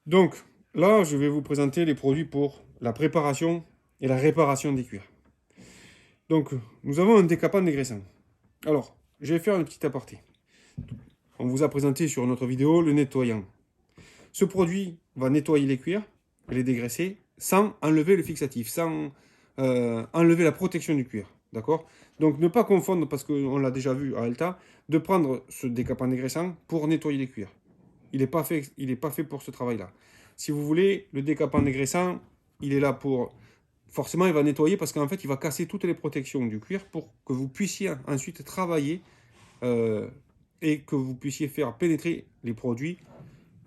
Donc là, je vais vous présenter les produits pour la préparation et la réparation des cuirs. Donc, nous avons un décapant dégraissant. Alors, je vais faire une petite aparté. On vous a présenté sur notre vidéo le nettoyant. Ce produit va nettoyer les cuirs, les dégraisser, sans enlever le fixatif, sans enlever la protection du cuir. D'accord? Donc, ne pas confondre, parce qu'on l'a déjà vu à Alta, de prendre ce décapant dégraissant pour nettoyer les cuirs. Il n'est pas fait pour ce travail-là. Si vous voulez, le décapant dégraissant, il est là pour... Forcément, il va nettoyer parce qu'en fait, il va casser toutes les protections du cuir pour que vous puissiez ensuite travailler euh, et que vous puissiez faire pénétrer les produits,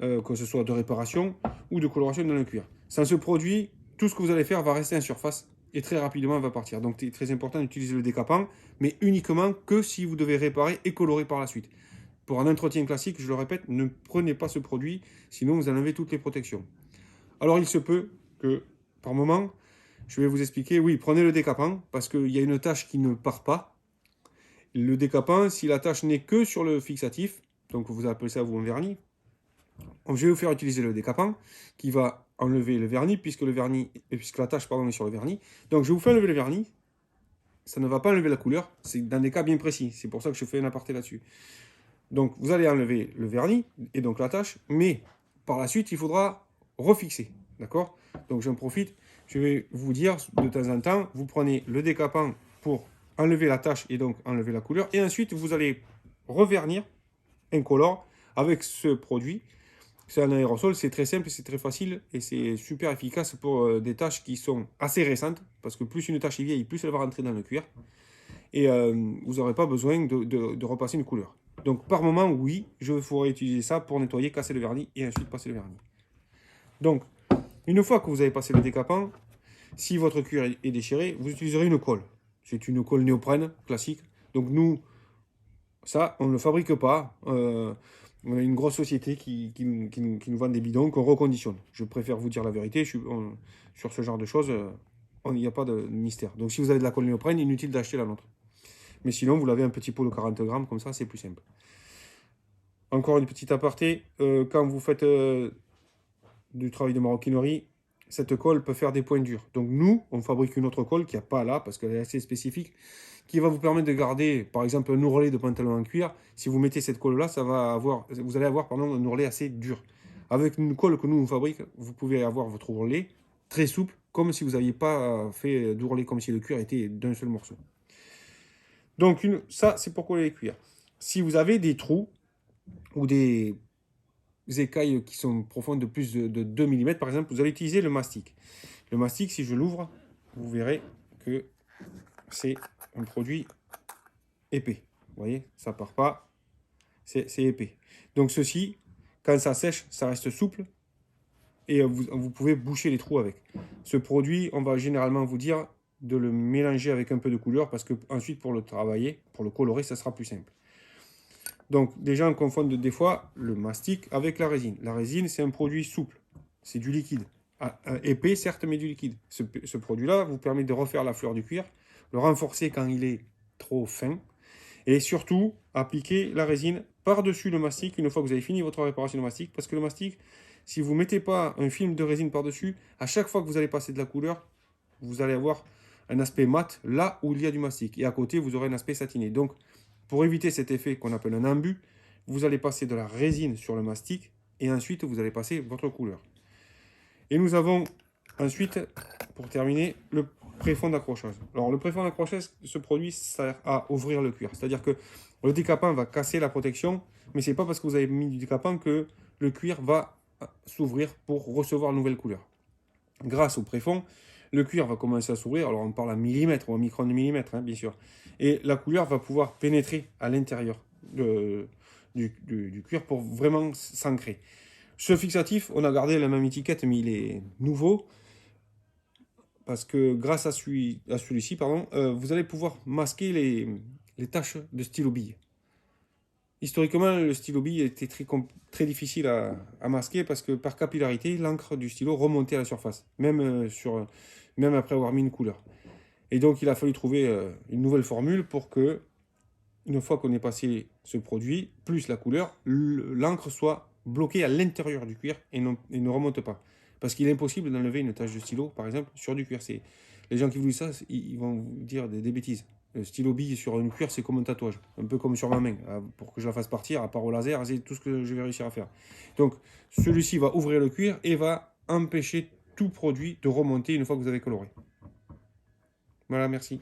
que ce soit de réparation ou de coloration dans le cuir. Sans ce produit, tout ce que vous allez faire va rester en surface et très rapidement va partir. Donc, c'est très important d'utiliser le décapant, mais uniquement que si vous devez réparer et colorer par la suite. Pour un entretien classique, je le répète, ne prenez pas ce produit, sinon vous enlevez toutes les protections. Alors, il se peut que, par moment, je vais vous expliquer, oui, prenez le décapant, parce qu'il y a une tâche qui ne part pas. Le décapant, si la tâche n'est que sur le fixatif, donc vous appelez ça vous un vernis, je vais vous faire utiliser le décapant, qui va enlever le vernis, puisque la tâche pardon, est sur le vernis. Donc je vous fais enlever le vernis, ça ne va pas enlever la couleur, c'est dans des cas bien précis, c'est pour ça que je fais un aparté là-dessus. Donc vous allez enlever le vernis, et donc la tâche, mais par la suite, il faudra refixer, d'accord? Donc j'en profite, je vais vous dire de temps en temps, vous prenez le décapant pour enlever la tâche et donc enlever la couleur, et ensuite vous allez revernir incolore avec ce produit. C'est un aérosol, c'est très simple, c'est très facile et c'est super efficace pour des tâches qui sont assez récentes, parce que plus une tâche est vieille, plus elle va rentrer dans le cuir, et vous n'aurez pas besoin de repasser une couleur. Donc par moment, oui, je pourrais utiliser ça pour nettoyer, casser le vernis et ensuite passer le vernis. Donc, une fois que vous avez passé le décapant, si votre cuir est déchiré, vous utiliserez une colle. C'est une colle néoprène classique. Donc nous, ça, on ne le fabrique pas. On a une grosse société qui nous vend des bidons qu'on reconditionne. Je préfère vous dire la vérité. Sur ce genre de choses, il n'y a pas de mystère. Donc si vous avez de la colle néoprène, inutile d'acheter la nôtre. Mais sinon, vous l'avez un petit pot de 40 grammes, comme ça, c'est plus simple. Encore une petite aparté, quand vous faites du travail de maroquinerie, cette colle peut faire des points durs. Donc nous, on fabrique une autre colle qui n'y a pas là, parce qu'elle est assez spécifique, qui va vous permettre de garder, par exemple, un ourlet de pantalon en cuir. Si vous mettez cette colle-là, vous allez avoir un ourlet assez dur. Avec une colle que nous, on fabrique, vous pouvez avoir votre ourlet très souple, comme si vous n'aviez pas fait d'ourlet, comme si le cuir était d'un seul morceau. Donc ça, c'est pour coller les cuirs. Si vous avez des trous ou des écailles qui sont profondes de plus de 2 mm, par exemple, vous allez utiliser le mastic. Le mastic, si je l'ouvre, vous verrez que c'est un produit épais. Vous voyez, ça part pas, c'est épais. Donc ceci, quand ça sèche, ça reste souple et vous pouvez boucher les trous avec. Ce produit, on va généralement vous dire de le mélanger avec un peu de couleur parce que ensuite pour le travailler, pour le colorer, ça sera plus simple. Donc déjà on confond des fois le mastic avec la résine. La résine c'est un produit souple, c'est du liquide. Épais certes mais du liquide. Ce produit-là vous permet de refaire la fleur du cuir, le renforcer quand il est trop fin et surtout appliquer la résine par-dessus le mastic une fois que vous avez fini votre réparation de mastic parce que le mastic, si vous ne mettez pas un film de résine par-dessus, à chaque fois que vous allez passer de la couleur, vous allez avoir un aspect mat là où il y a du mastic et à côté vous aurez un aspect satiné. Donc pour éviter cet effet qu'on appelle un embu, vous allez passer de la résine sur le mastic et ensuite vous allez passer votre couleur. Et nous avons ensuite, pour terminer, le préfond d'accrochage. Alors le préfond d'accrochage, ce produit sert à ouvrir le cuir. C'est-à-dire que le décapant va casser la protection, mais ce n'est pas parce que vous avez mis du décapant que le cuir va s'ouvrir pour recevoir une nouvelle couleur. Grâce au préfond, le cuir va commencer à s'ouvrir. Alors on parle à millimètres ou à micron de millimètre, hein, bien sûr. Et la couleur va pouvoir pénétrer à l'intérieur du cuir pour vraiment s'ancrer. Ce fixatif, on a gardé la même étiquette, mais il est nouveau. Parce que grâce à celui-ci, vous allez pouvoir masquer les taches de stylo bille. Historiquement, le stylo bille était très difficile à masquer parce que par capillarité, l'encre du stylo remontait à la surface, même après avoir mis une couleur. Et donc, il a fallu trouver une nouvelle formule pour que, une fois qu'on ait passé ce produit, plus la couleur, l'encre soit bloqué à l'intérieur du cuir et ne remonte pas. Parce qu'il est impossible d'enlever une tache de stylo, par exemple, sur du cuir. Les gens qui vous disent ça, ils vont vous dire des bêtises. Le stylo bille sur une cuir, c'est comme un tatouage. Un peu comme sur ma main. Pour que je la fasse partir, à part au laser, c'est tout ce que je vais réussir à faire. Donc, celui-ci va ouvrir le cuir et va empêcher tout produit de remonter une fois que vous avez coloré. Voilà, merci.